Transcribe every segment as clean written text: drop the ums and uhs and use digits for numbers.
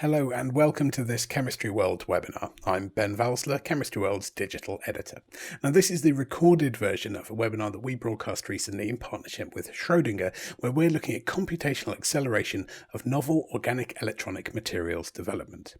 Hello and welcome to this Chemistry World webinar. I'm Ben Valsler, Chemistry World's digital editor. Now this is the recorded version of a webinar that we broadcast recently in partnership with Schrödinger, where we're looking at computational acceleration of novel organic electronic materials development.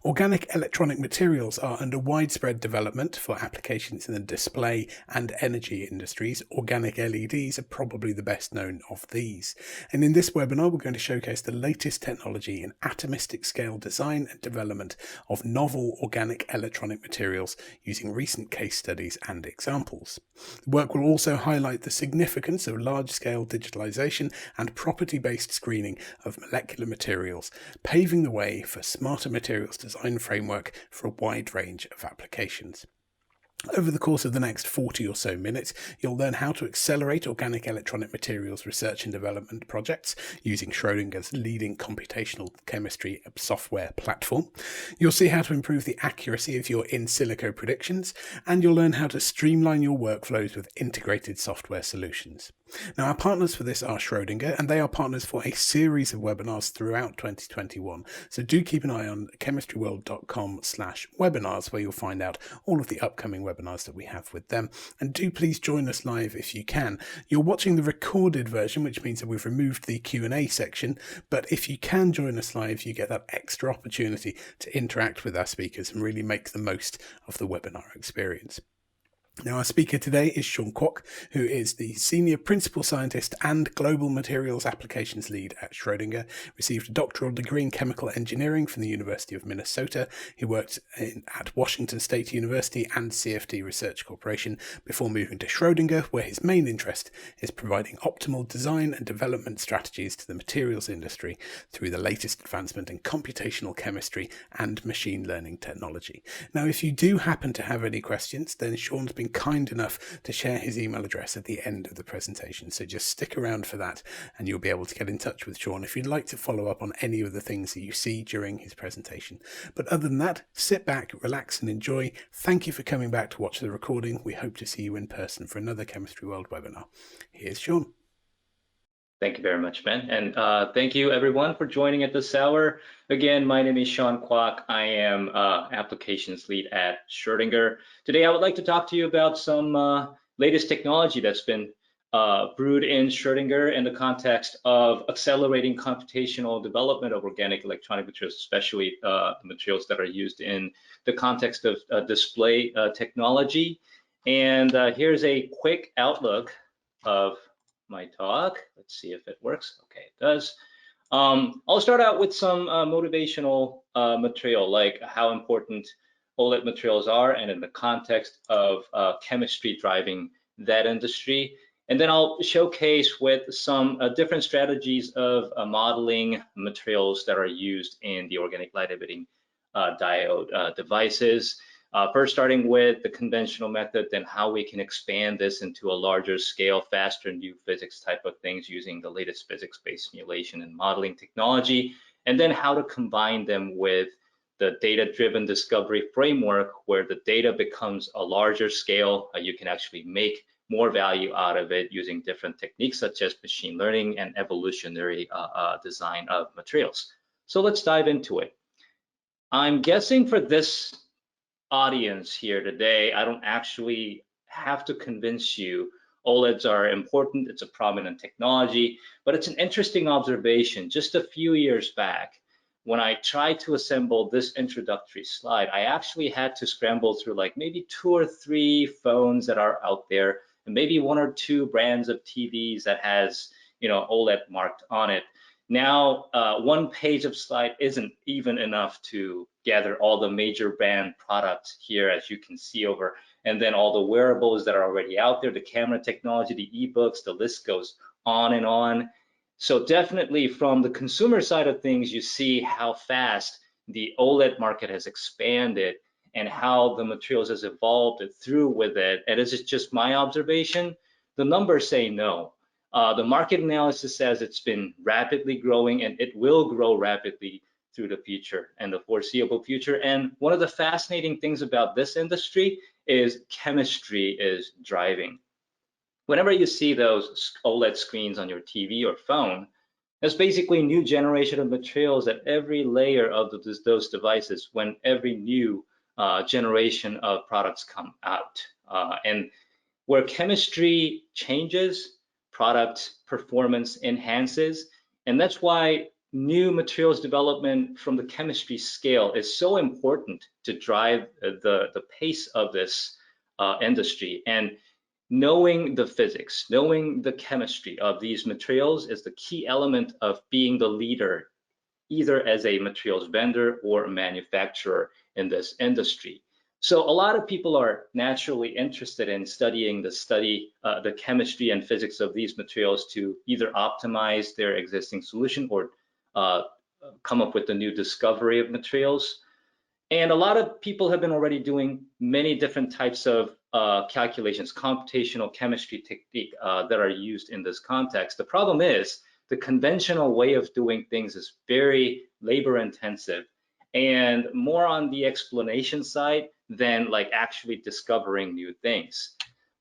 Organic electronic materials are under widespread development for applications in the display and energy industries. Organic LEDs are probably the best known of these. And in this webinar, we're going to showcase the latest technology in atomistic-scale design and development of novel organic electronic materials using recent case studies and examples. The work will also highlight the significance of large-scale digitalization and property-based screening of molecular materials, paving the way for smarter materials design framework for a wide range of applications. Over the course of the next 40 or so minutes, you'll learn how to accelerate organic electronic materials research and development projects using Schrödinger's leading computational chemistry software platform. You'll see how to improve the accuracy of your in silico predictions, and you'll learn how to streamline your workflows with integrated software solutions. Now, our partners for this are Schrödinger, and they are partners for a series of webinars throughout 2021. So do keep an eye on chemistryworld.com/webinars, where you'll find out all of the upcoming webinars that we have with them. And do please join us live if you can. You're watching the recorded version, which means that we've removed the Q&A section. But if you can join us live, you get that extra opportunity to interact with our speakers and really make the most of the webinar experience. Now, our speaker today is Sean Kwok, who is the Senior Principal Scientist and Global Materials Applications Lead at Schrödinger, received a doctoral degree in Chemical Engineering from the University of Minnesota. He worked at Washington State University and CFD Research Corporation before moving to Schrödinger, where his main interest is providing optimal design and development strategies to the materials industry through the latest advancement in computational chemistry and machine learning technology. Now, if you do happen to have any questions, then Sean's been kind enough to share his email address at the end of the presentation, so just stick around for that and you'll be able to get in touch with Sean if you'd like to follow up on any of the things that you see during his presentation. But other than that, sit back, relax and enjoy. Thank you for coming back to watch the recording. We hope to see you in person for another Chemistry World webinar. Here's Sean. Thank you very much, Ben. And thank you everyone for joining at this hour. Again, my name is Sean Kwok. I am applications lead at Schrödinger. Today, I would like to talk to you about some latest technology that's been brewed in Schrödinger in the context of accelerating computational development of organic electronic materials, especially the materials that are used in the context of display technology. And here's a quick outlook of my talk. Let's see if it works. Okay, it does. I'll start out with some motivational material, like how important OLED materials are and in the context of chemistry driving that industry. And then I'll showcase with some different strategies of modeling materials that are used in the organic light emitting diode devices. First, starting with the conventional method, then how we can expand this into a larger scale, faster new physics type of things using the latest physics-based simulation and modeling technology, and then how to combine them with the data-driven discovery framework where the data becomes a larger scale. You can actually make more value out of it using different techniques such as machine learning and evolutionary design of materials. So let's dive into it. I'm guessing for this audience here today, I don't actually have to convince you OLEDs are important. It's a prominent technology, but it's an interesting observation. Just a few years back, when I tried to assemble this introductory slide, I actually had to scramble through like maybe 2 or 3 phones that are out there, and maybe 1 or 2 brands of TVs that has, OLED marked on it. Now, 1 page of slide isn't even enough to gather all the major brand products here, as you can see over, and then all the wearables that are already out there, the camera technology, the ebooks, the list goes on and on. So definitely from the consumer side of things, you see how fast the OLED market has expanded and how the materials has evolved through with it. And is it just my observation? The numbers say no. The market analysis says it's been rapidly growing and it will grow rapidly through the future and the foreseeable future. And one of the fascinating things about this industry is chemistry is driving. Whenever you see those OLED screens on your TV or phone, That's basically new generation of materials at every layer of those devices when every new generation of products come out. And where chemistry changes, product performance enhances. And that's why new materials development from the chemistry scale is so important to drive the pace of this industry. And knowing the physics, knowing the chemistry of these materials is the key element of being the leader, either as a materials vendor or a manufacturer in this industry. So a lot of people are naturally interested in studying the chemistry and physics of these materials to either optimize their existing solution or come up with a new discovery of materials. And a lot of people have been already doing many different types of calculations, computational chemistry technique that are used in this context. The problem is the conventional way of doing things is very labor intensive and more on the explanation side than like actually discovering new things.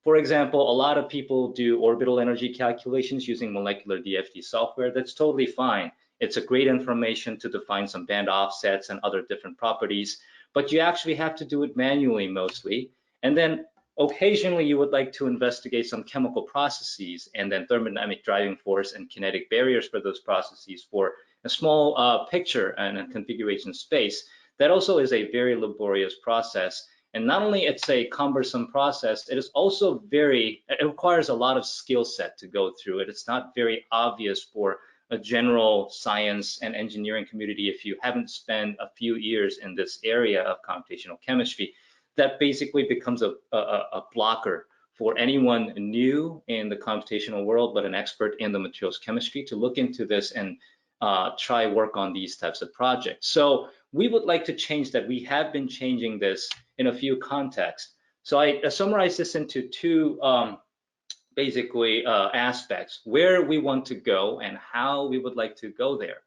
For example, a lot of people do orbital energy calculations using molecular DFT software. That's totally fine. It's a great information to define some band offsets and other different properties, but you actually have to do it manually mostly. And then occasionally you would like to investigate some chemical processes and then thermodynamic driving force and kinetic barriers for those processes for a small picture and a configuration space. That also is a very laborious process. And not only it's a cumbersome process, it is also it requires a lot of skill set to go through it. It's not very obvious for a general science and engineering community if you haven't spent a few years in this area of computational chemistry. That basically becomes a blocker for anyone new in the computational world, but an expert in the materials chemistry to look into this and try work on these types of projects. So we would like to change that. We have been changing this in a few contexts. So I summarize this into two aspects: where we want to go and how we would like to go there.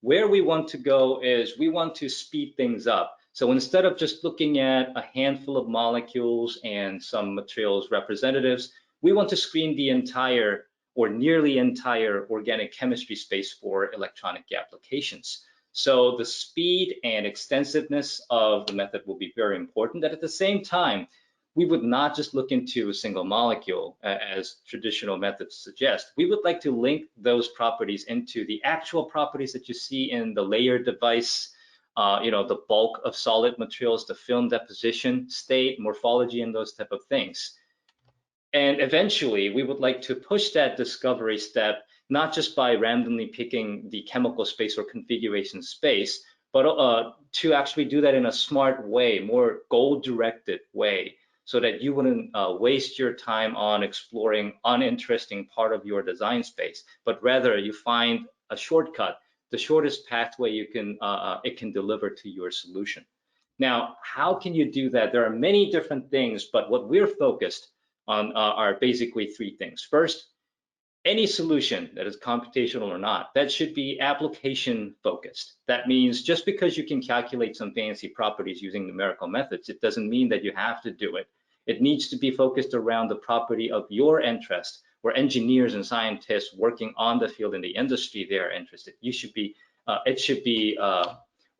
Where we want to go is we want to speed things up. So instead of just looking at a handful of molecules and some materials representatives, we want to screen the entire or nearly entire organic chemistry space for electronic applications. So the speed and extensiveness of the method will be very important. That at the same time, we would not just look into a single molecule as traditional methods suggest. We would like to link those properties into the actual properties that you see in the layered device, the bulk of solid materials, the film deposition state, morphology, and those type of things. And eventually, we would like to push that discovery step, not just by randomly picking the chemical space or configuration space, but to actually do that in a smart way, more goal-directed way, so that you wouldn't waste your time on exploring uninteresting part of your design space, but rather you find a shortcut, the shortest pathway it can deliver to your solution. Now, how can you do that? There are many different things, but what we're focused on are basically three things. First, any solution that is computational or not, that should be application focused. That means just because you can calculate some fancy properties using numerical methods, it doesn't mean that you have to do it. It needs to be focused around the property of your interest, where engineers and scientists working on the field in the industry, they are interested. It should be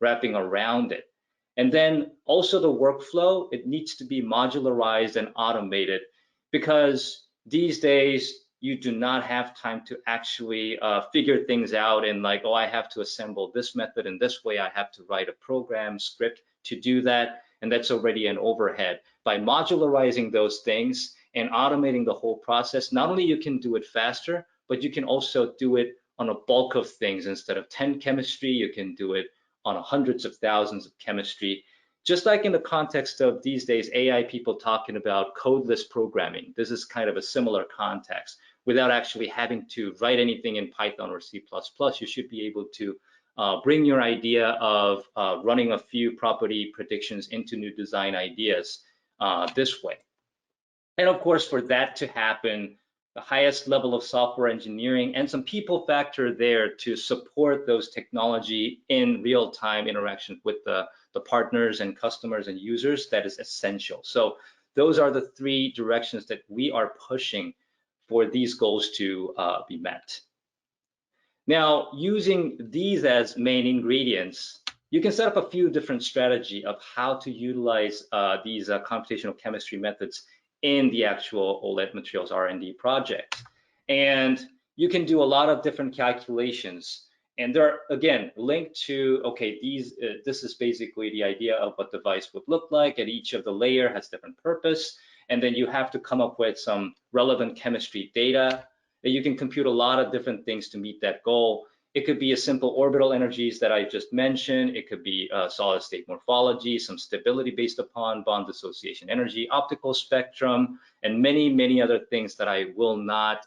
wrapping around it. And then also the workflow, it needs to be modularized and automated, because these days you do not have time to actually figure things out and like, oh, I have to assemble this method in this way. I have to write a program script to do that. And that's already an overhead. By modularizing those things and automating the whole process, not only you can do it faster, but you can also do it on a bulk of things. Instead of 10 chemistry, you can do it on hundreds of thousands of chemistry. Just like in the context of these days, AI people talking about codeless programming, this is kind of a similar context. Without actually having to write anything in Python or C++, you should be able to bring your idea of running a few property predictions into new design ideas this way. And of course, for that to happen, the highest level of software engineering and some people factor there to support those technology in real-time interaction with the partners and customers and users, that is essential. So those are the three directions that we are pushing for these goals to be met. Now, using these as main ingredients, you can set up a few different strategies of how to utilize these computational chemistry methods in the actual OLED materials R&D project. And you can do a lot of different calculations. And they're, again, linked to, okay, this is basically the idea of what the device would look like, and each of the layer has different purpose. And then you have to come up with some relevant chemistry data. You can compute a lot of different things to meet that goal. It could be a simple orbital energies that I just mentioned. It could be solid state morphology, some stability based upon bond dissociation energy, optical spectrum, and many, many other things that I will not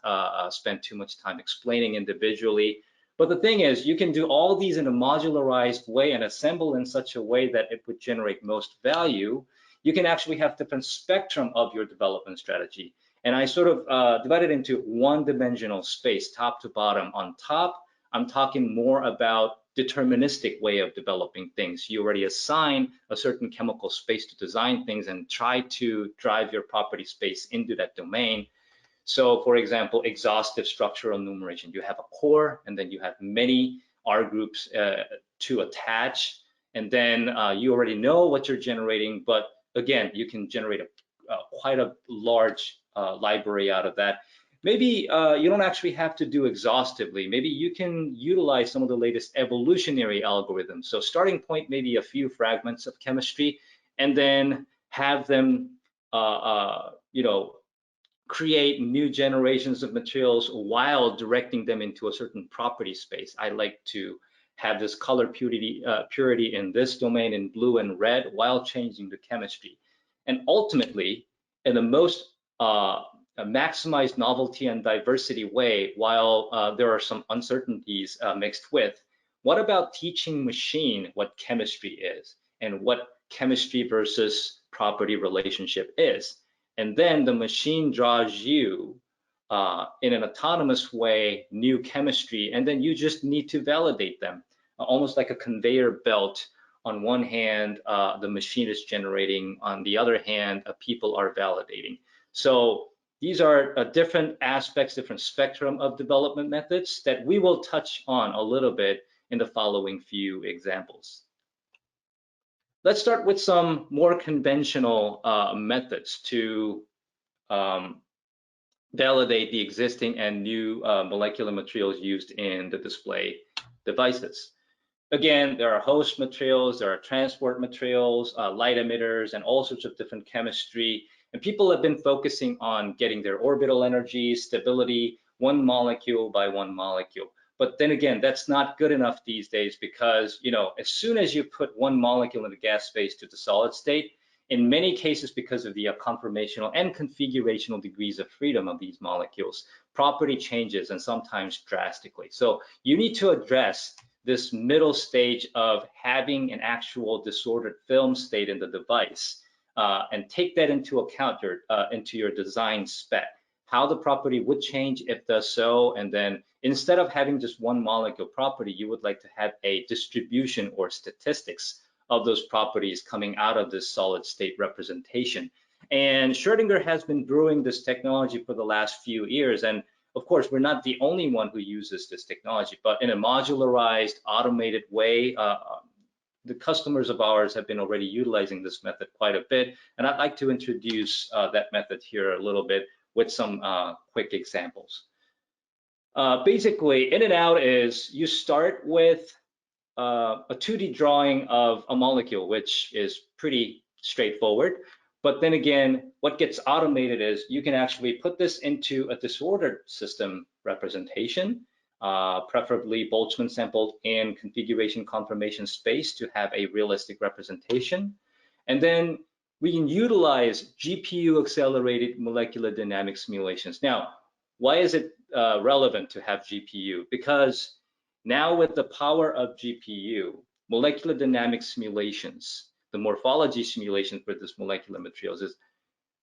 spend too much time explaining individually. But the thing is, you can do all these in a modularized way and assemble in such a way that it would generate most value. You can actually have different spectrum of your development strategy. And I sort of divided into one-dimensional space, top to bottom. On top, I'm talking more about deterministic way of developing things. You already assign a certain chemical space to design things and try to drive your property space into that domain. So for example, exhaustive structural enumeration. You have a core, and then you have many R groups to attach. And then you already know what you're generating, but again, you can generate quite a large library out of that. Maybe you don't actually have to do exhaustively. Maybe you can utilize some of the latest evolutionary algorithms. So starting point, maybe a few fragments of chemistry, and then have them, create new generations of materials while directing them into a certain property space. I like to have this color purity in this domain in blue and red while changing the chemistry. And ultimately, in the most maximized novelty and diversity way, while there are some uncertainties mixed with, what about teaching machine what chemistry is and what chemistry versus property relationship is? And then the machine draws you in an autonomous way new chemistry, and then you just need to validate them, almost like a conveyor belt. On one hand, the machine is generating, on the other hand, people are validating. So these are different aspects, different spectrum of development methods that we will touch on a little bit in the following few examples. Let's start with some more conventional methods to validate the existing and new molecular materials used in the display devices. Again, there are host materials, there are transport materials, light emitters, and all sorts of different chemistry. And people have been focusing on getting their orbital energy, stability, one molecule by one molecule. But then again, that's not good enough these days, because as soon as you put one molecule in the gas phase to the solid state, in many cases, because of the conformational and configurational degrees of freedom of these molecules, property changes, and sometimes drastically. So you need to address this middle stage of having an actual disordered film state in the device, and take that into account into your design spec, how the property would change if does so. And then instead of having just one molecule property, you would like to have a distribution or statistics of those properties coming out of this solid state representation. And Schrödinger has been brewing this technology for the last few years. And of course, we're not the only one who uses this technology, but in a modularized, automated way, the customers of ours have been already utilizing this method quite a bit. And I'd like to introduce that method here a little bit with some quick examples. Basically, in and out is you start with a 2D drawing of a molecule, which is pretty straightforward. But then again, what gets automated is you can actually put this into a disordered system representation, preferably Boltzmann sampled in configuration confirmation space to have a realistic representation. And then we can utilize GPU accelerated molecular dynamics simulations. Now, why is it relevant to have GPU? Because now with the power of GPU, molecular dynamics simulations, the morphology simulation for this molecular materials is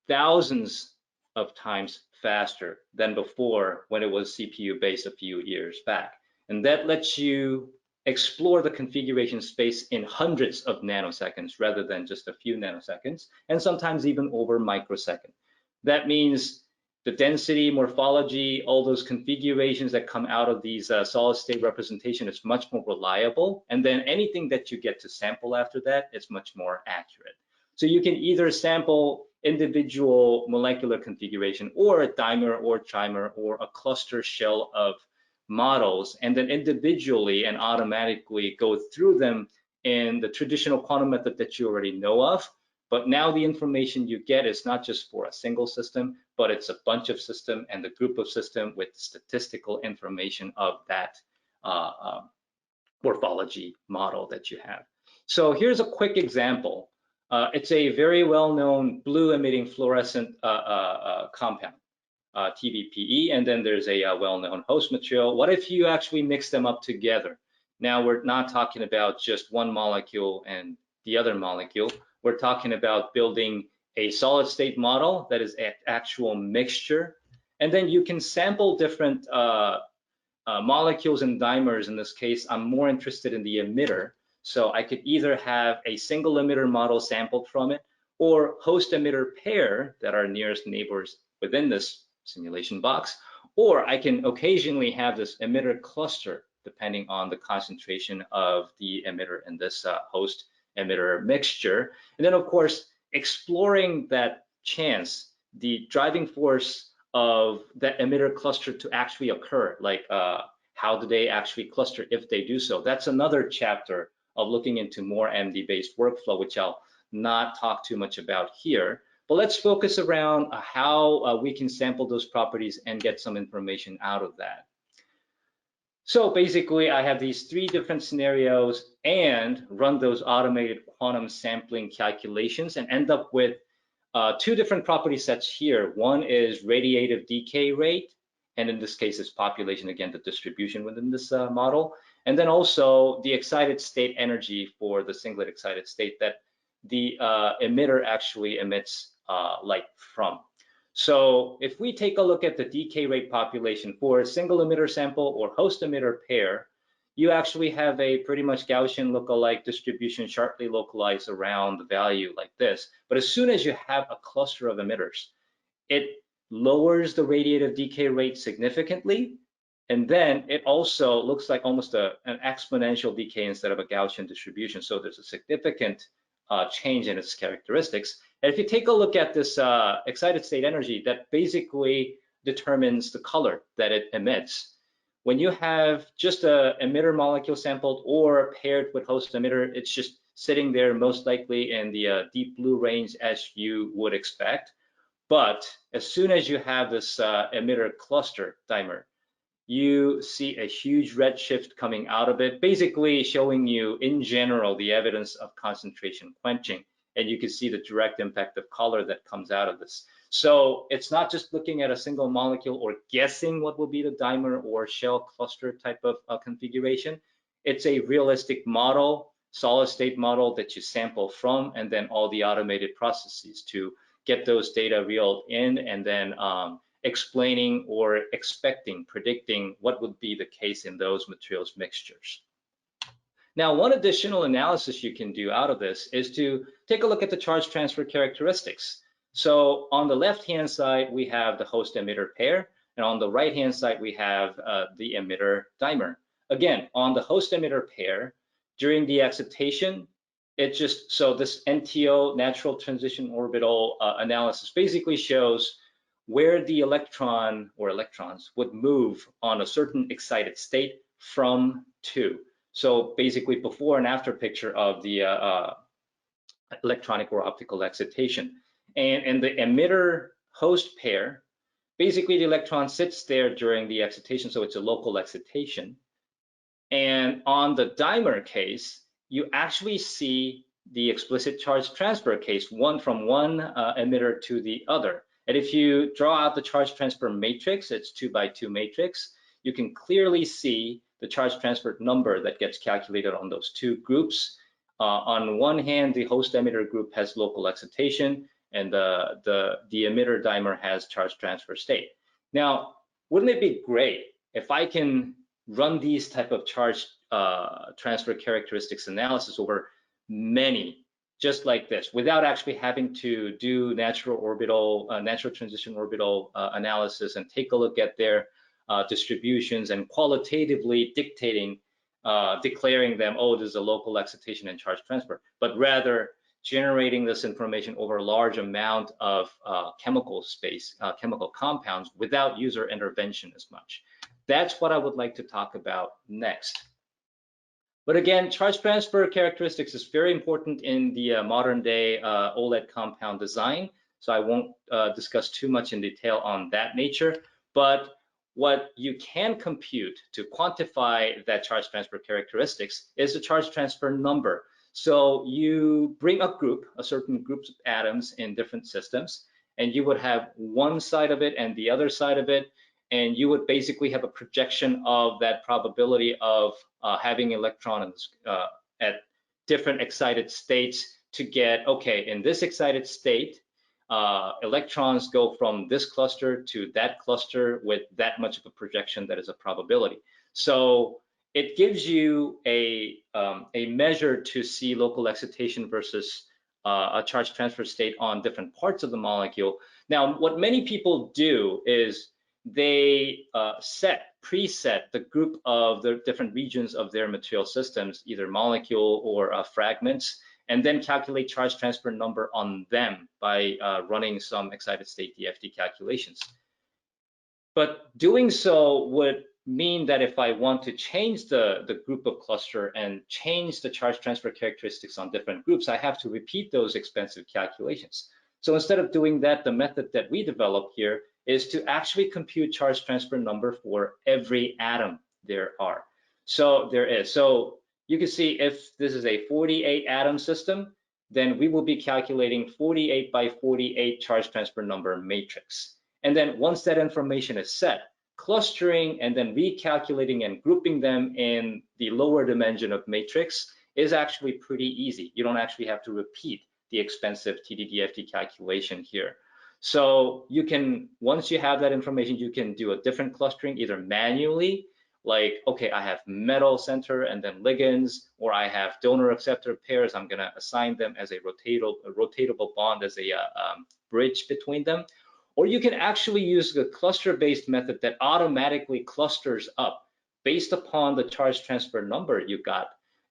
thousands of times faster than before when it was CPU based a few years back. And that lets you explore the configuration space in hundreds of nanoseconds rather than just a few nanoseconds, and sometimes even over microsecond. That means the density, morphology, all those configurations that come out of these solid state representation is much more reliable. And then anything that you get to sample after that is much more accurate. So you can either sample individual molecular configuration or a dimer or trimer or a cluster shell of models, and then individually and automatically go through them in the traditional quantum method that you already know of. But now the information you get is not just for a single system, but it's a bunch of system and the group of system with statistical information of that morphology model that you have. So here's a quick example. It's a very well-known blue emitting fluorescent compound, TBPE, and then there's a well-known host material. What if you actually mix them up together? Now we're not talking about just one molecule and the other molecule. We're talking about building a solid state model that is an actual mixture. And then you can sample different molecules and dimers. In this case, I'm more interested in the emitter. So I could either have a single emitter model sampled from it or host emitter pair that are nearest neighbors within this simulation box, or I can occasionally have this emitter cluster depending on the concentration of the emitter in this host emitter mixture. And then of course, exploring that chance, the driving force of that emitter cluster to actually occur, like how do they actually cluster if they do so? That's another chapter of looking into more MD-based workflow, which I'll not talk too much about here. But let's focus around how we can sample those properties and get some information out of that. So basically, I have these three different scenarios and run those automated quantum sampling calculations and end up with two different property sets here. One is radiative decay rate, and in this case, it's population, again, the distribution within this model. And then also the excited state energy for the singlet excited state that the emitter actually emits light from. So if we take a look at the decay rate population for a single emitter sample or host emitter pair, you actually have a pretty much Gaussian lookalike distribution sharply localized around the value like this. But as soon as you have a cluster of emitters, it lowers the radiative decay rate significantly. And then it also looks like almost an exponential decay instead of a Gaussian distribution. So there's a significant change in its characteristics. And if you take a look at this excited state energy, that basically determines the color that it emits. When you have just a emitter molecule sampled or paired with host emitter, it's just sitting there most likely in the deep blue range as you would expect. But as soon as you have this emitter cluster dimer, you see a huge redshift coming out of it, basically showing you in general the evidence of concentration quenching. And you can see the direct impact of color that comes out of this. So it's not just looking at a single molecule or guessing what will be the dimer or shell cluster type of configuration. It's a realistic model, solid state model that you sample from, and then all the automated processes to get those data reeled in and then explaining or expecting, predicting what would be the case in those materials mixtures. Now, one additional analysis you can do out of this is to take a look at the charge transfer characteristics. So on the left-hand side, we have the host emitter pair, and on the right-hand side, we have the emitter dimer. Again, on the host emitter pair, during the excitation, it just, so this NTO, natural transition orbital analysis, basically shows where the electron or electrons would move on a certain excited state from to. So basically before and after picture of the electronic or optical excitation. And the emitter host pair, basically the electron sits there during the excitation, so it's a local excitation. And on the dimer case, you actually see the explicit charge transfer case, one from one emitter to the other. And if you draw out the charge transfer matrix, it's 2x2 matrix, you can clearly see the charge transfer number that gets calculated on those two groups. On one hand, the host emitter group has local excitation, and the emitter dimer has charge transfer state. Now, wouldn't it be great if I can run these type of charge transfer characteristics analysis over many just like this, without actually having to do natural transition orbital analysis and take a look at their distributions and qualitatively declaring them, oh, this is a local excitation and charge transfer, but rather generating this information over a large amount of chemical compounds without user intervention as much. That's what I would like to talk about next. But again, charge transfer characteristics is very important in the modern day OLED compound design. So I won't discuss too much in detail on that nature, but what you can compute to quantify that charge transfer characteristics is the charge transfer number. So you bring a certain group of atoms in different systems, and you would have one side of it and the other side of it, and you would basically have a projection of that probability of having electrons at different excited states to get, okay, in this excited state, electrons go from this cluster to that cluster with that much of a projection that is a probability. So it gives you a measure to see local excitation versus a charge transfer state on different parts of the molecule. Now, what many people do is they preset the group of the different regions of their material systems, either molecule or fragments, and then calculate charge transfer number on them by running some excited state DFT calculations. But doing so would mean that if I want to change the group of cluster and change the charge transfer characteristics on different groups, I have to repeat those expensive calculations. So instead of doing that, the method that we developed here is to actually compute charge transfer number for every atom there is. So you can see if this is a 48 atom system, then we will be calculating 48 by 48 charge transfer number matrix. And then once that information is set, clustering and then recalculating and grouping them in the lower dimension of matrix is actually pretty easy. You don't actually have to repeat the expensive TD-DFT calculation here. So you can, once you have that information, you can do a different clustering either manually, like, okay, I have metal center and then ligands, or I have donor acceptor pairs. I'm gonna assign them as a rotatable bond as a bridge between them. Or you can actually use the cluster-based method that automatically clusters up based upon the charge transfer number you got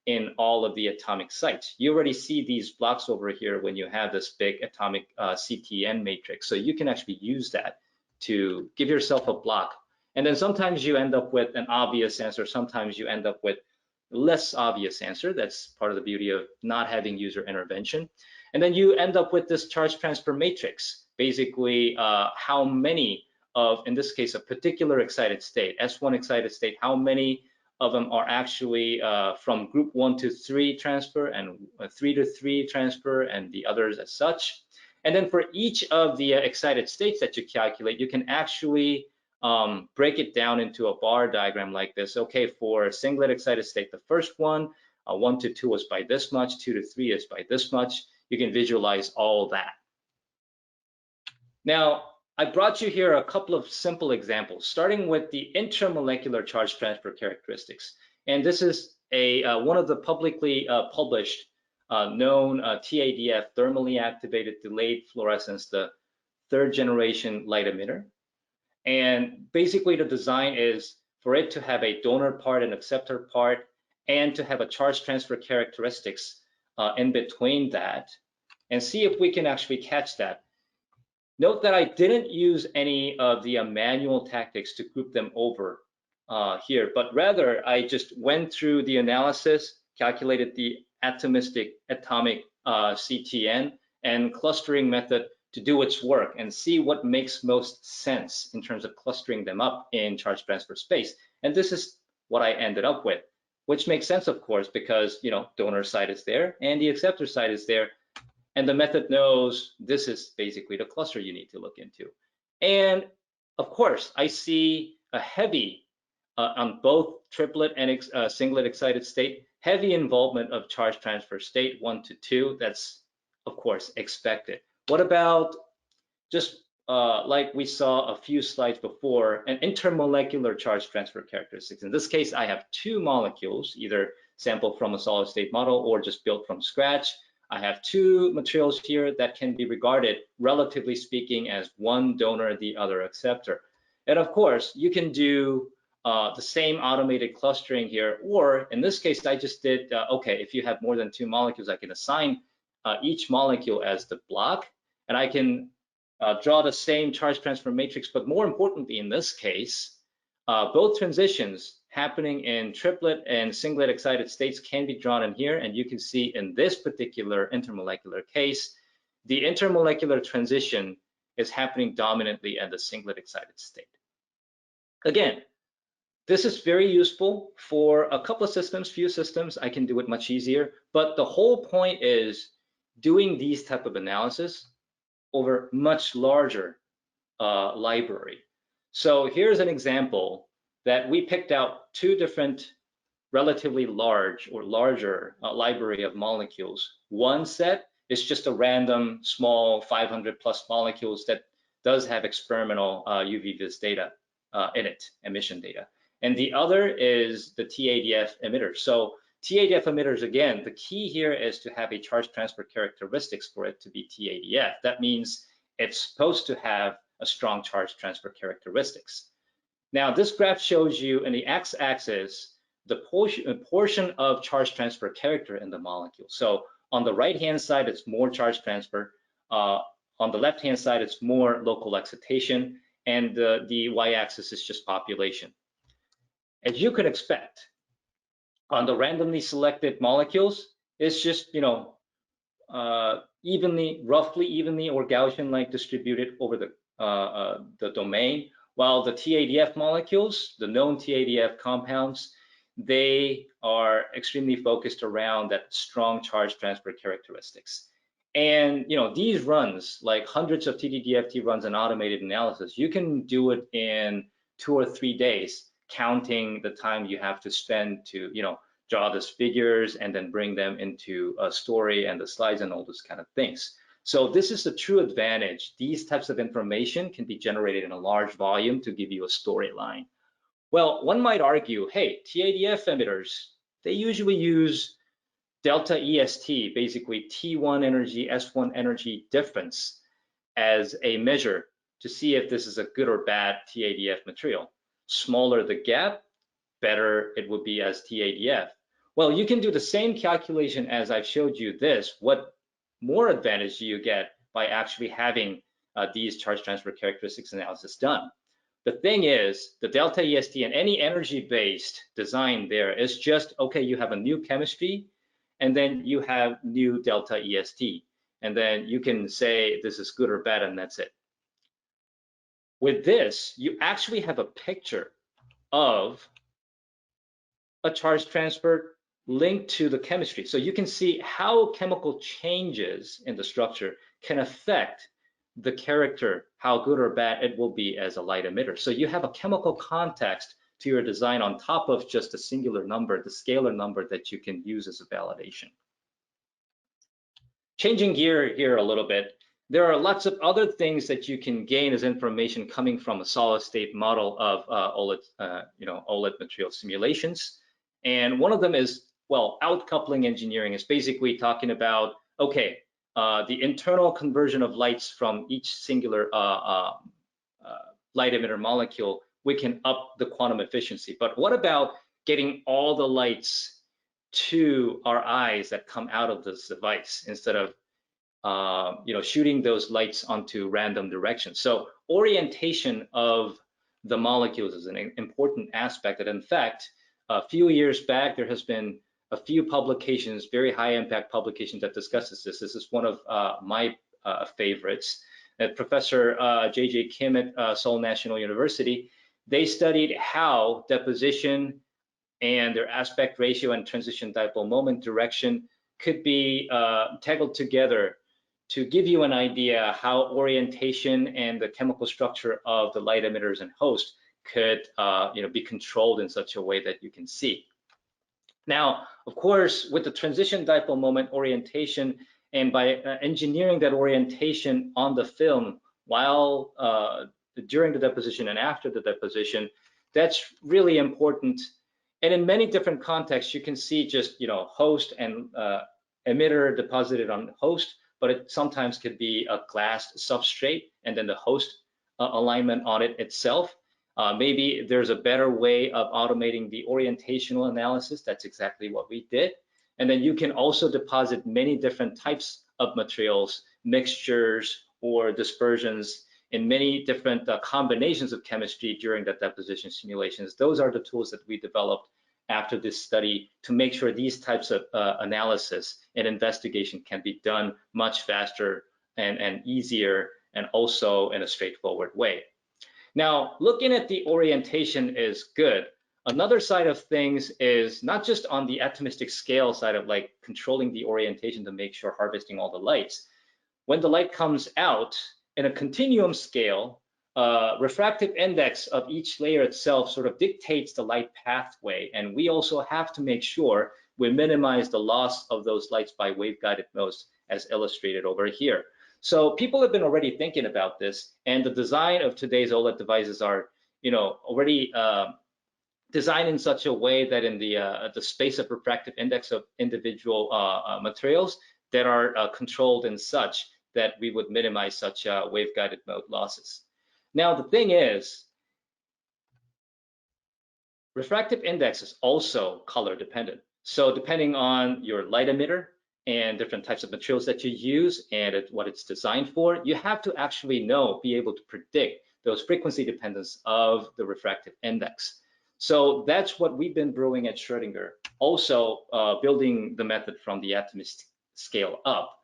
in all of the atomic sites. You already see these blocks over here when you have this big atomic CTN matrix. So you can actually use that to give yourself a block. And then sometimes you end up with an obvious answer. Sometimes you end up with less obvious answer. That's part of the beauty of not having user intervention. And then you end up with this charge transfer matrix. Basically, how many of, in this case, a particular excited state, S1 excited state, how many of them are actually from group 1 to 3 transfer and 3 to 3 transfer and the others as such. And then for each of the excited states that you calculate, you can actually break it down into a bar diagram like this. Okay, for singlet excited state, the first one, 1 to 2 is by this much, 2 to 3 is by this much. You can visualize all that. Now, I brought you here a couple of simple examples, starting with the intramolecular charge transfer characteristics. And this is one of the publicly published known TADF, thermally activated delayed fluorescence, the 3rd generation light emitter. And basically the design is for it to have a donor part and acceptor part, and to have a charge transfer characteristics in between that, and see if we can actually catch that. Note that I didn't use any of the manual tactics to group them over here, but rather I just went through the analysis, calculated the atomic CTN and clustering method to do its work and see what makes most sense in terms of clustering them up in charge transfer space. And this is what I ended up with, which makes sense, of course, because, you know, donor side is there and the acceptor side is there. And the method knows this is basically the cluster you need to look into. And of course, I see a heavy, on both triplet and singlet excited state, heavy involvement of charge transfer state 1 to 2. That's, of course, expected. What about just like we saw a few slides before, an intermolecular charge transfer characteristics? In this case, I have 2 molecules, either sampled from a solid state model or just built from scratch. I have two materials here that can be regarded, relatively speaking, as one donor, the other acceptor. And of course, you can do the same automated clustering here, or in this case, I just did, okay, if you have more than two molecules, I can assign each molecule as the block, and I can draw the same charge transfer matrix, but more importantly, in this case, both transitions happening in triplet and singlet excited states can be drawn in here, and you can see in this particular intermolecular case, the intermolecular transition is happening dominantly at the singlet excited state. Again, this is very useful for a couple of systems, few systems, I can do it much easier, but the whole point is doing these type of analysis over much larger library. So here's an example that we picked out two different relatively large or larger library of molecules. One set is just a random small 500 plus molecules that does have experimental UV vis data in it, emission data. And the other is the TADF emitter. So TADF emitters, again, the key here is to have a charge transfer characteristics for it to be TADF. That means it's supposed to have a strong charge transfer characteristics. Now, this graph shows you in the x-axis the portion of charge transfer character in the molecule. So on the right-hand side, it's more charge transfer. On the left-hand side, it's more local excitation, and the y-axis is just population. As you could expect, on the randomly selected molecules, it's just, roughly evenly or Gaussian-like distributed over the domain, while the TADF molecules, the known TADF compounds, they are extremely focused around that strong charge transfer characteristics. And these runs, like hundreds of TDDFT runs and automated analysis, you can do it in 2 or 3 days, counting the time you have to spend to draw these figures and then bring them into a story and the slides and all those kind of things. So this is the true advantage. These types of information can be generated in a large volume to give you a storyline. Well, one might argue, hey, TADF emitters, they usually use delta EST, basically T1 energy, S1 energy difference as a measure to see if this is a good or bad TADF material. Smaller the gap, better it would be as TADF. Well, you can do the same calculation as I've showed you this. What more advantage do you get by actually having these charge transfer characteristics analysis done? The thing is, the delta EST and any energy-based design there is just, okay, you have a new chemistry, and then you have new delta EST, and then you can say this is good or bad, and that's it. With this, you actually have a picture of a charge transfer linked to the chemistry. So you can see how chemical changes in the structure can affect the character, how good or bad it will be as a light emitter. So you have a chemical context to your design on top of just a singular number, the scalar number that you can use as a validation. Changing gear here a little bit, there are lots of other things that you can gain as information coming from a solid state model of OLED material simulations. And one of them is, well, outcoupling engineering is basically talking about, okay, the internal conversion of lights from each singular light emitter molecule, we can up the quantum efficiency. But what about getting all the lights to our eyes that come out of this device instead of shooting those lights onto random directions? So orientation of the molecules is an important aspect that, in fact, a few years back, there has been a few publications, very high impact publications that discusses this. This is one of my favorites. Professor J.J. Kim at Seoul National University, they studied how deposition and their aspect ratio and transition dipole moment direction could be tackled together to give you an idea how orientation and the chemical structure of the light emitters and host could be controlled in such a way that you can see. Now, of course, with the transition dipole moment orientation and by engineering that orientation on the film while during the deposition and after the deposition, that's really important. And in many different contexts, you can see just host and emitter deposited on host, but it sometimes could be a glass substrate and then the host alignment on it itself. Maybe there's a better way of automating the orientational analysis. That's exactly what we did. And then you can also deposit many different types of materials, mixtures or dispersions in many different combinations of chemistry during the deposition simulations. Those are the tools that we developed after this study to make sure these types of analysis and investigation can be done much faster and easier, and also in a straightforward way. Now, looking at the orientation is good. Another side of things is not just on the atomistic scale side of like controlling the orientation to make sure harvesting all the lights. When the light comes out in a continuum scale, refractive index of each layer itself sort of dictates the light pathway. And we also have to make sure we minimize the loss of those lights by wave-guided modes, as illustrated over here. So people have been already thinking about this, and the design of today's OLED devices are, already designed in such a way that in the space of refractive index of individual materials that are controlled in such that we would minimize such wave-guided mode losses. Now, the thing is, refractive index is also color dependent. So depending on your light emitter and different types of materials that you use and what it's designed for, you have to actually be able to predict those frequency dependence of the refractive index. So that's what we've been brewing at Schrödinger, also building the method from the Atomistic-scale up.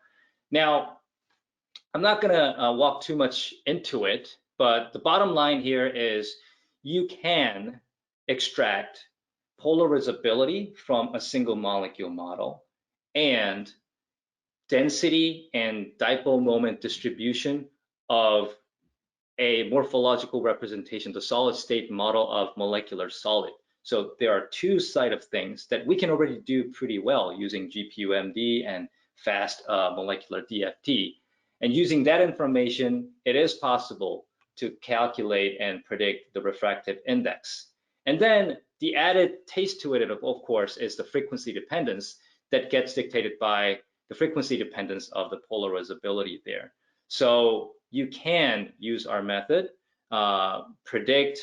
Now, I'm not gonna walk too much into it, but the bottom line here is you can extract polarizability from a single molecule model and density and dipole moment distribution of a morphological representation, the solid state model of molecular solid. So there are two sides of things that we can already do pretty well using GPU-MD and fast molecular DFT. And using that information, it is possible to calculate and predict the refractive index. And then the added taste to it, of course, is the frequency dependence that gets dictated by the frequency dependence of the polarizability there. So you can use our method, predict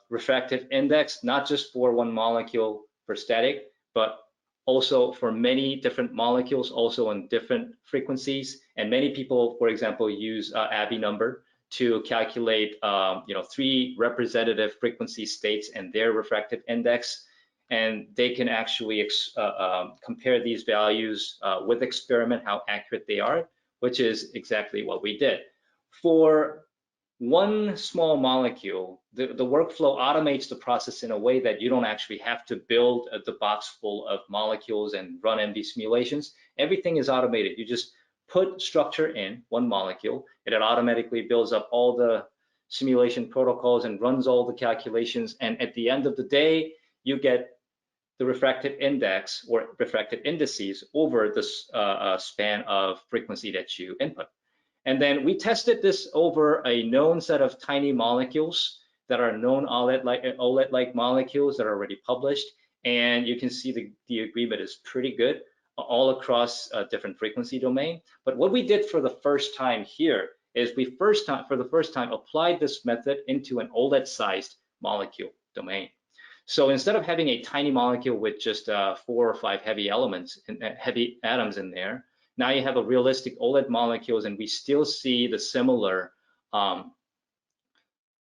refractive index, not just for one molecule for static, but also for many different molecules, also in different frequencies. And many people, for example, use Abbe number to calculate 3 representative frequency states and their refractive index. And they can actually compare these values with experiment, how accurate they are, which is exactly what we did. For one small molecule, the workflow automates the process in a way that you don't actually have to build the box full of molecules and run MD simulations. Everything is automated. You just put structure in one molecule, and it automatically builds up all the simulation protocols and runs all the calculations. And at the end of the day, you get the refractive index or refractive indices over this span of frequency that you input. And then we tested this over a known set of tiny molecules that are known OLED-like molecules that are already published. And you can see the agreement is pretty good all across a different frequency domain. But what we did for the first time here is we for the first time applied this method into an OLED-sized molecule domain. So instead of having a tiny molecule with just 4 or 5 heavy atoms in there, now you have a realistic OLED molecules, and we still see the similar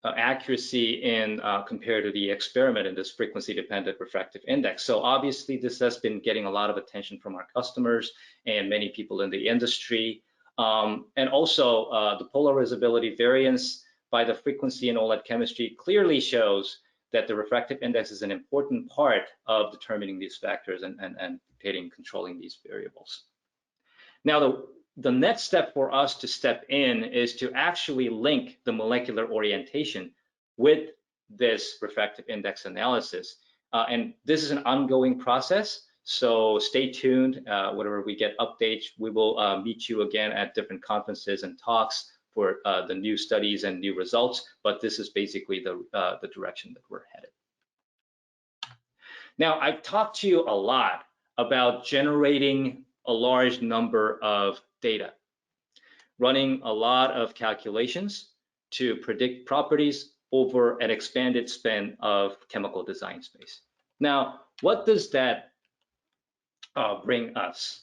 accuracy in compared to the experiment in this frequency-dependent refractive index. So obviously, this has been getting a lot of attention from our customers and many people in the industry. And also, the polarizability variance by the frequency in OLED chemistry clearly shows that the refractive index is an important part of determining these factors and controlling these variables. Now, the next step for us to step in is to actually link the molecular orientation with this refractive index analysis. And this is an ongoing process, so stay tuned. Whenever we get updates, we will meet you again at different conferences and talks for the new studies and new results, but this is basically the direction that we're headed. Now, I've talked to you a lot about generating a large number of data, running a lot of calculations to predict properties over an expanded span of chemical design space. Now, what does that bring us?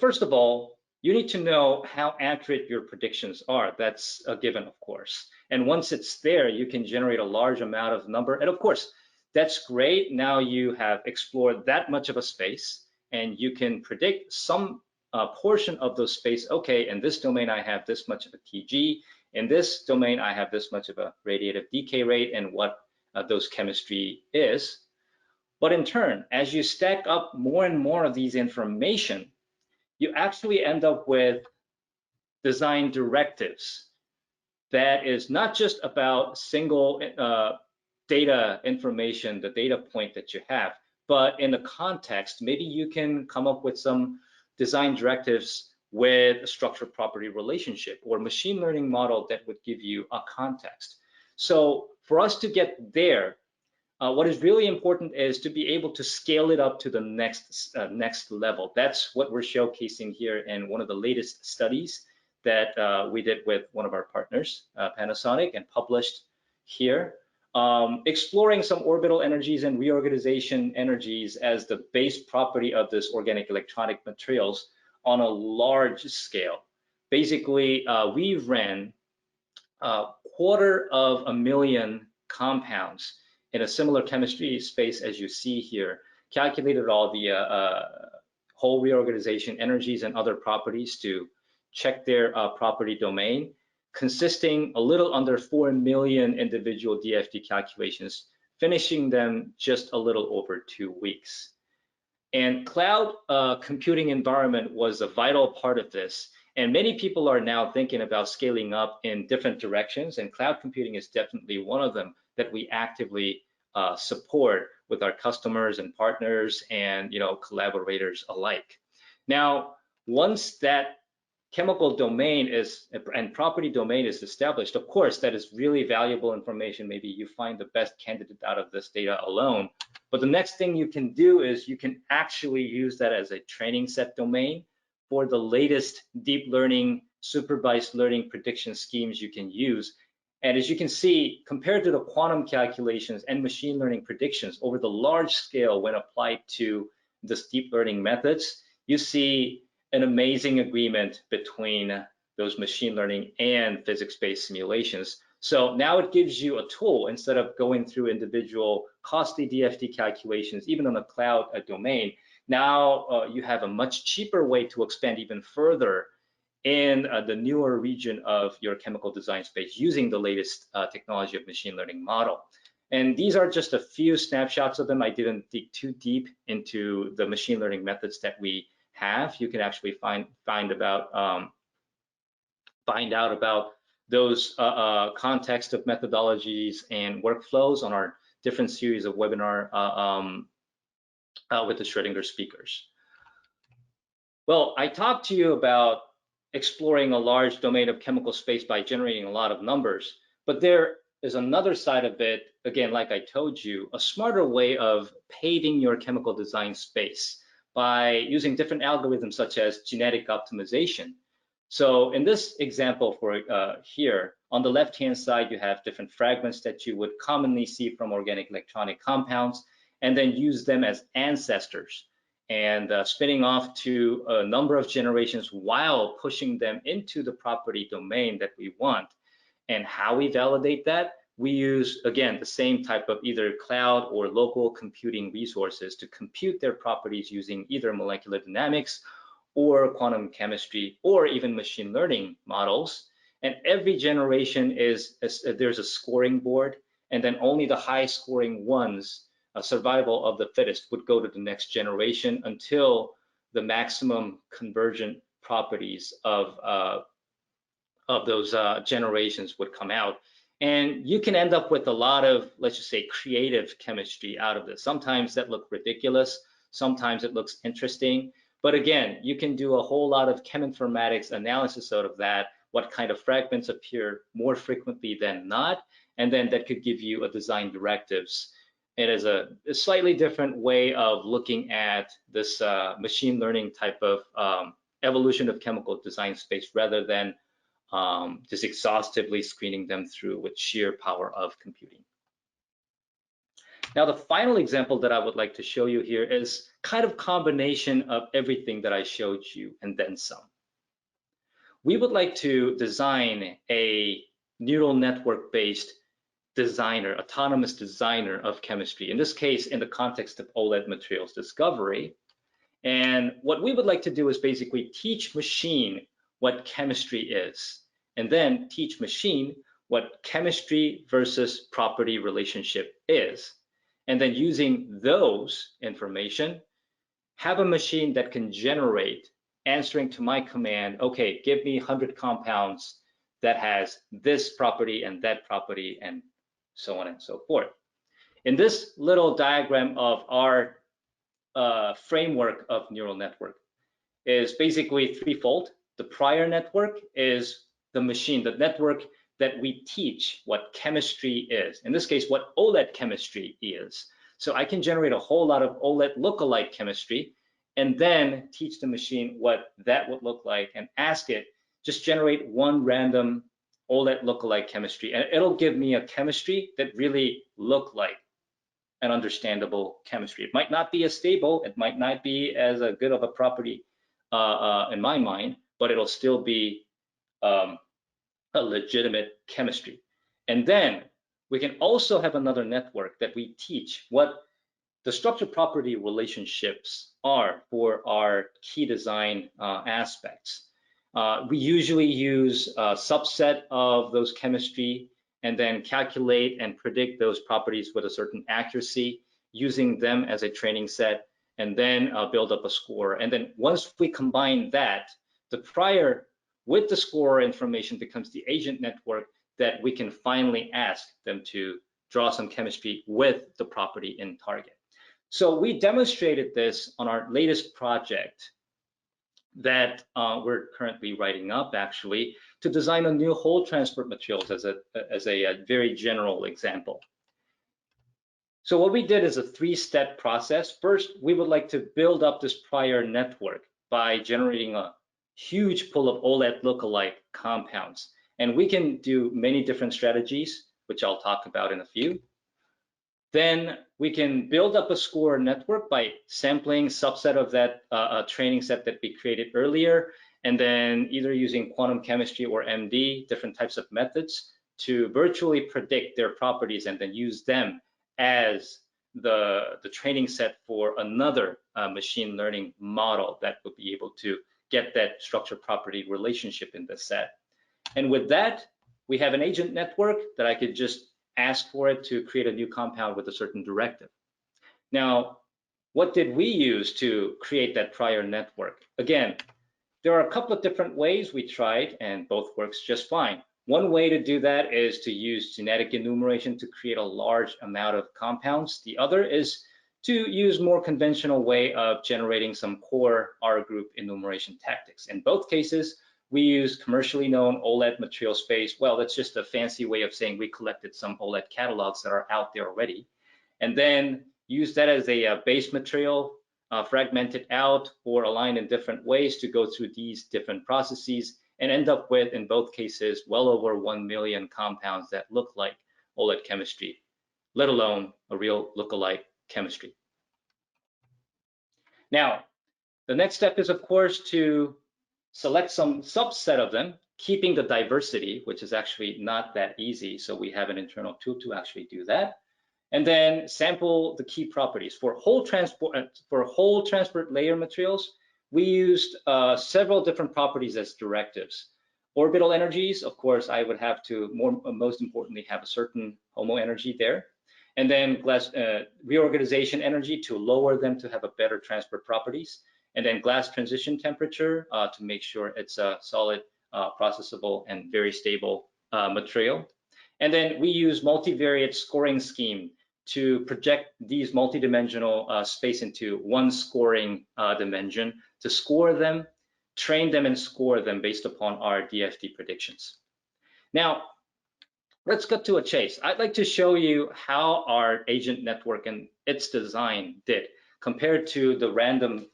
First of all, you need to know how accurate your predictions are. That's a given, of course. And once it's there, you can generate a large amount of number. And of course, that's great. Now you have explored that much of a space, and you can predict some portion of those space. Okay, in this domain, I have this much of a TG. In this domain, I have this much of a radiative decay rate and what those chemistry is. But in turn, as you stack up more and more of these information, you actually end up with design directives that is not just about single data information, the data point that you have, but in the context, maybe you can come up with some design directives with a structure property relationship or machine learning model that would give you a context. So for us to get there, what is really important is to be able to scale it up to the next level. That's what we're showcasing here in one of the latest studies that we did with one of our partners, Panasonic, and published here, exploring some orbital energies and reorganization energies as the base property of this organic electronic materials on a large scale. Basically, we ran 250,000 compounds in a similar chemistry space as you see here, calculated all the whole reorganization energies and other properties to check their property domain, consisting a little under 4 million individual DFT calculations, finishing them just a little over 2 weeks. And cloud computing environment was a vital part of this. And many people are now thinking about scaling up in different directions, and cloud computing is definitely one of them that we actively support with our customers and partners and collaborators alike. Now, once that chemical domain is and property domain is established, of course, that is really valuable information. Maybe you find the best candidate out of this data alone. But the next thing you can do is you can actually use that as a training set domain for the latest deep learning, supervised learning prediction schemes you can use. And as you can see, compared to the quantum calculations and machine learning predictions over the large scale when applied to this deep learning methods, you see an amazing agreement between those machine learning and physics-based simulations. So now it gives you a tool instead of going through individual costly DFT calculations, even on a cloud domain. Now you have a much cheaper way to expand even further in the newer region of your chemical design space using the latest technology of machine learning model. And these are just a few snapshots of them. I didn't dig too deep into the machine learning methods that we have. You can actually find out about those context of methodologies and workflows on our different series of webinar with the Schrödinger speakers. Well, I talked to you about exploring a large domain of chemical space by generating a lot of numbers, but there is another side of it, again, like I told you, a smarter way of paving your chemical design space by using different algorithms such as genetic optimization. So in this example for here, on the left-hand side, you have different fragments that you would commonly see from organic electronic compounds, and then use them as ancestors and spinning off to a number of generations while pushing them into the property domain that we want. And how we validate that? We use, again, the same type of either cloud or local computing resources to compute their properties using either molecular dynamics or quantum chemistry or even machine learning models. And every generation there's a scoring board, and then only the high scoring ones, survival of the fittest, would go to the next generation until the maximum convergent properties of those generations would come out. And you can end up with a lot of, let's just say, creative chemistry out of this. Sometimes that looks ridiculous, sometimes it looks interesting. But again, you can do a whole lot of cheminformatics analysis out of that, what kind of fragments appear more frequently than not, and then that could give you a design directives it is a slightly different way of looking at this machine learning type of evolution of chemical design space rather than just exhaustively screening them through with sheer power of computing. Now, the final example that I would like to show you here is kind of combination of everything that I showed you and then some. We would like to design a neural network-based designer, autonomous designer of chemistry, in this case, in the context of OLED materials discovery. And what we would like to do is basically teach machine what chemistry is, and then teach machine what chemistry versus property relationship is. And then using those information, have a machine that can generate, answering to my command, okay, give me 100 compounds that has this property and that property and so on and so forth. In this little diagram of our framework of neural network is basically threefold. The prior network is the machine, the network that we teach what chemistry is. In this case, what OLED chemistry is. So I can generate a whole lot of OLED lookalike chemistry and then teach the machine what that would look like and ask it, just generate one random OLED lookalike chemistry, and it'll give me a chemistry that really look like an understandable chemistry. It might not be as stable, it might not be as a good of a property in my mind, but it'll still be a legitimate chemistry. And then we can also have another network that we teach what the structure property relationships are for our key design aspects. We usually use a subset of those chemistry and then calculate and predict those properties with a certain accuracy, using them as a training set, and then build up a score. And then once we combine that, the prior with the score information becomes the agent network that we can finally ask them to draw some chemistry with the property in target. So we demonstrated this on our latest project that we're currently writing up, actually, to design a new whole transport materials as a very general example. So what we did is a three-step process. First, we would like to build up this prior network by generating a huge pool of OLED lookalike compounds. And we can do many different strategies, which I'll talk about in a few. Then we can build up a score network by sampling subset of that training set that we created earlier, and then either using quantum chemistry or MD, different types of methods, to virtually predict their properties and then use them as the training set for another machine learning model that would be able to get that structure property relationship in the set. And with that, we have an agent network that I could just ask for it to create a new compound with a certain directive. Now, what did we use to create that prior network? Again, there are a couple of different ways we tried, and both works just fine. One way to do that is to use genetic enumeration to create a large amount of compounds. The other is to use more conventional way of generating some core R group enumeration tactics. In both cases, we use commercially known OLED material space. Well, that's just a fancy way of saying we collected some OLED catalogs that are out there already, and then use that as a base material, fragment it out or align in different ways to go through these different processes and end up with, in both cases, well over 1 million compounds that look like OLED chemistry, let alone a real lookalike chemistry. Now, the next step is, of course, to select some subset of them, keeping the diversity, which is actually not that easy. So we have an internal tool to actually do that. And then sample the key properties. For whole transport layer materials, we used several different properties as directives. Orbital energies, of course, I would have to, most importantly, have a certain HOMO energy there. And then glass reorganization energy to lower them to have a better transport properties. And then glass transition temperature to make sure it's a solid, processable, and very stable material. And then we use multivariate scoring scheme to project these multidimensional space into one scoring dimension to score them, train them, and score them based upon our DFT predictions. Now, let's cut to a chase. I'd like to show you how our agent network and its design did compared to the random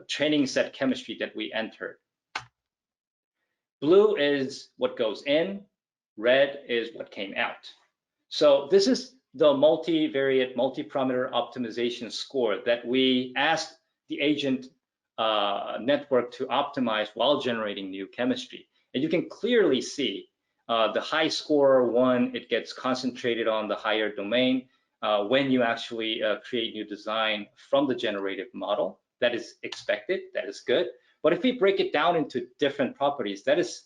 training set chemistry that we entered. Blue is what goes in, red is what came out. So this is the multivariate, multi-parameter optimization score that we asked the agent network to optimize while generating new chemistry. And you can clearly see the high score one, it gets concentrated on the higher domain when you actually create new design from the generative model. That is expected, that is good. But if we break it down into different properties, that is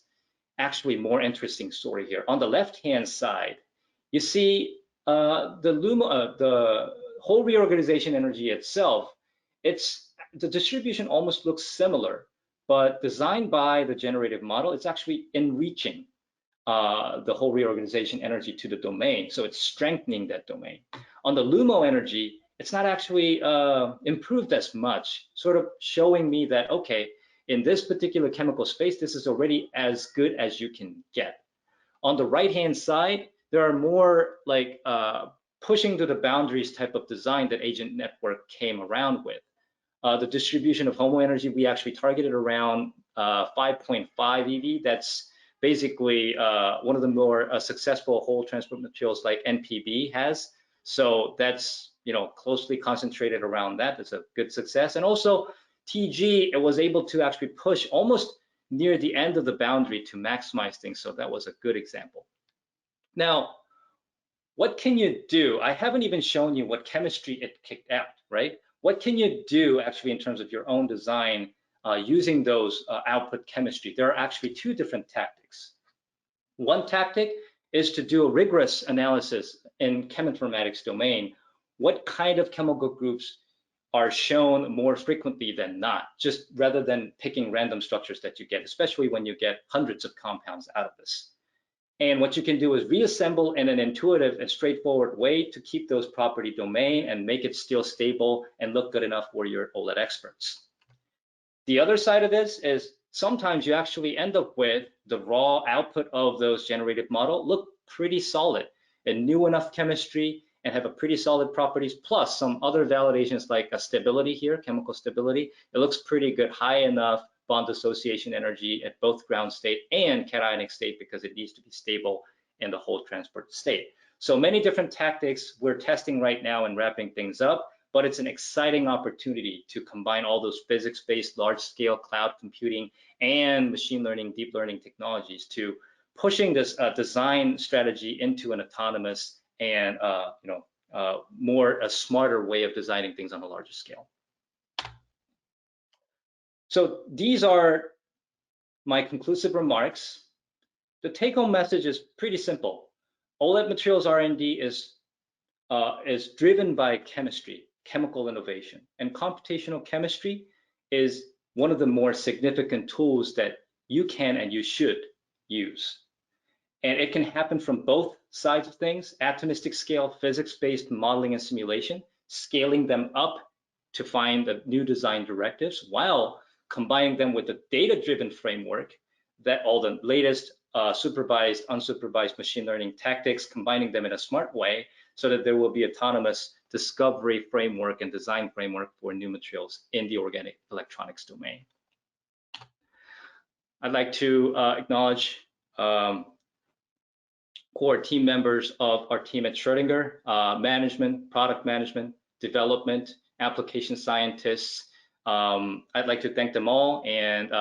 actually more interesting story here. On the left-hand side, you see the whole reorganization energy itself, the distribution almost looks similar, but designed by the generative model, it's actually enriching the whole reorganization energy to the domain. So it's strengthening that domain. On the LUMO energy, it's not actually improved as much, sort of showing me that, okay, in this particular chemical space, this is already as good as you can get. On the right-hand side, there are more like pushing to the boundaries type of design that agent network came around with. The distribution of HOMO energy, we actually targeted around 5.5 eV. That's basically one of the more successful whole transport materials like NPB has. So that's, you know, closely concentrated around that. It's a good success. And also TG, it was able to actually push almost near the end of the boundary to maximize things. So that was a good example. Now, what can you do? I haven't even shown you what chemistry it kicked out, right? What can you do actually in terms of your own design using those output chemistry? There are actually two different tactics. One tactic is to do a rigorous analysis in cheminformatics domain. What kind of chemical groups are shown more frequently than not, just rather than picking random structures that you get, especially when you get hundreds of compounds out of this. And what you can do is reassemble in an intuitive and straightforward way to keep those property domain and make it still stable and look good enough for your OLED experts. The other side of this is sometimes you actually end up with the raw output of those generative model look pretty solid and new enough chemistry and have a pretty solid properties, plus some other validations like a stability here, chemical stability. It looks pretty good, high enough bond dissociation energy at both ground state and cationic state because it needs to be stable in the whole transport state. So many different tactics we're testing right now and wrapping things up, but it's an exciting opportunity to combine all those physics-based large-scale cloud computing and machine learning, deep learning technologies to pushing this design strategy into an autonomous and a smarter way of designing things on a larger scale. So these are my conclusive remarks. The take-home message is pretty simple. OLED Materials R&D is driven by chemistry, chemical innovation, and computational chemistry is one of the more significant tools that you can and you should use. And it can happen from both sides of things, atomistic-scale physics-based modeling and simulation, scaling them up to find the new design directives while combining them with the data-driven framework that all the latest supervised, unsupervised machine learning tactics, combining them in a smart way so that there will be autonomous discovery framework and design framework for new materials in the organic electronics domain. I'd like to acknowledge core team members of our team at Schrödinger, management, product management, development, application scientists. I'd like to thank them all, and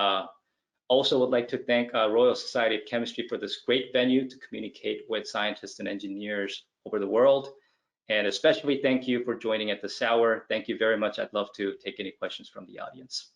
also would like to thank Royal Society of Chemistry for this great venue to communicate with scientists and engineers over the world. And especially thank you for joining at this hour. Thank you very much. I'd love to take any questions from the audience.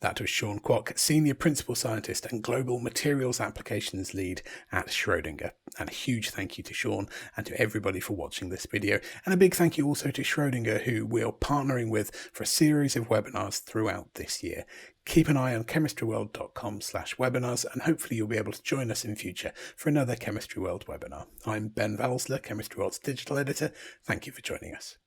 That was Sean Kwok, Senior Principal Scientist and Global Materials Applications Lead at Schrödinger. And a huge thank you to Sean and to everybody for watching this video. And a big thank you also to Schrödinger, who we're partnering with for a series of webinars throughout this year. Keep an eye on chemistryworld.com/webinars, and hopefully you'll be able to join us in future for another Chemistry World webinar. I'm Ben Valsler, Chemistry World's digital editor. Thank you for joining us.